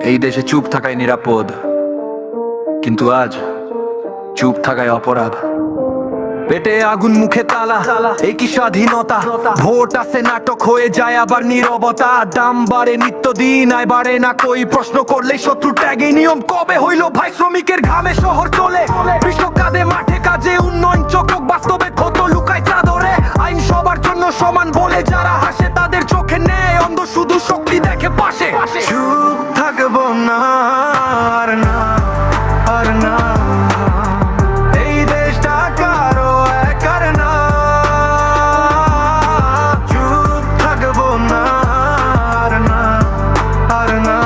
এই দেশে চুপ থাকাই নিরাপদ, কিন্তু আজ চুপ থাকায় অপরাধ। পেটে আগুন, মুখে তালা, এই কি স্বাধীনতা? ভোট আছে, নাটক হয়ে যায় আবার নীরবতা। দাম বাড়ে নিত্যদিন, আয় বাড়ে না কই। প্রশ্ন করলেই শত্রু ট্যাগে। নিয়ম কবে হইল ভাই? শ্রমিকের ঘামে শহর চলে। কৃষক কাঁধে মাঠে কাজে, উন্নয়ন চোখক বাস্তবে ক্ষত লুকায় চাদরে। আইন সবার জন্য সমান বলে যারা হাসে, তাদের চোখে নেই অন্ধ, শুধু শক্তি দেখে পাশে। চুপ থাকবো না, আর না, আর না। এই দেশটা কারো একার না। চুপ থাকবো না, আর না, আর না।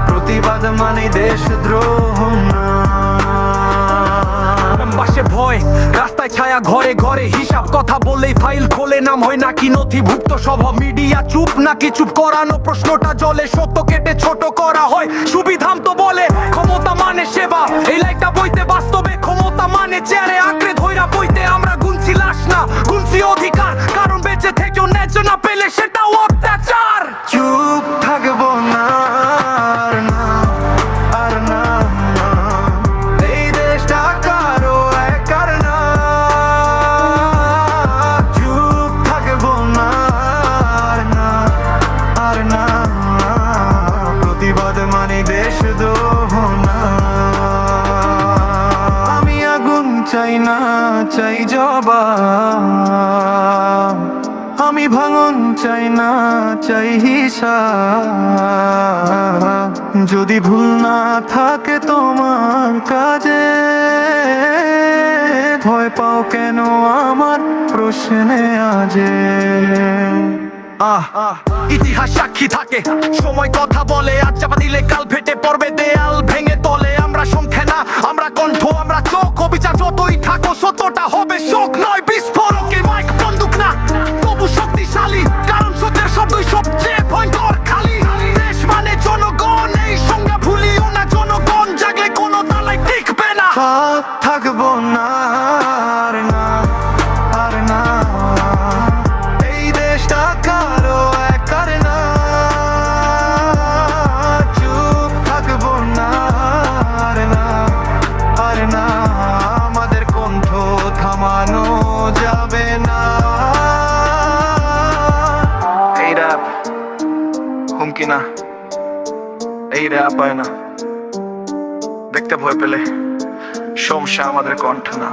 প্রতিবাদ মানে দেশদ্রোহ না। বাসে ভয়, রাস্তায় ছায়া, ঘরে ঘরে হিসাব। কথা বললেই ফাইল খোলে, নাম হয় নাকি নথিভুক্ত সব। মিডিয়া চুপ নাকি চুপ করানো, প্রশ্নটা জলে। সত্য কেটে ছোট করা হয়, সুবিধাম তো বলে। ক্ষমতা মানে সেবা, এই লাইটটা বইতে বাস্তবে। ক্ষমতা মানে চেয়ারে আঁকড়ে ধইরা বইতে। আমরা গুনছি লাশ না, গুনছি অধিকার। কারণ বেঁচে থেকেও ন্যায্য না পেলে সেটাও অত্যাচার। চুপ থাকবো না, আর না, আর না। এই দেশটা কারো একার না। চুপ থাকবো না, আর না, আর না। প্রতিবাদ মানে দেশদ্রোহ না। আমি আগুন চাই না, চাই জবাব। আমি ভাঙন চাই না, চাই হিসাব। যদি ভুল না থাকে তোমার কাজে, ভয় পাও কেন আমার প্রশ্নে আজে? ইতিহাস সাক্ষী থাকে, সময় কথা বলে। আজ চাপা দিলে কাল ফেটে পড়বে দেয়াল, ভেঙে তলে। আমরা সংখ্যা না, আমরা কণ্ঠ, আমরা চোখ। অবিচার যতই থাকো, সত্যটা হবে শোক নয় বিস্ফোরকে। মাইক বন্দুক না, তবু শক্তিশালী। কারণ সত্যের শব্দই সবচেয়ে ভয়ঙ্কর। খালি দেশ মানে জনগণ, এই সংজ্ঞা ভুলিও না। জনগণ জাগলে কোনো তালাই টিকবে না। থাকবো না, আর না, আর না। এই দেশটা কারো একার না। চুপ থাকবো না, আর না, আর না। আমাদের কণ্ঠ থামানো যাবে না। এই র‍্যাপ হুমকি না, এই র‍্যাপ হয় না। দেখতে ভয় পেলে সমস্যা আমাদের কণ্ঠ না।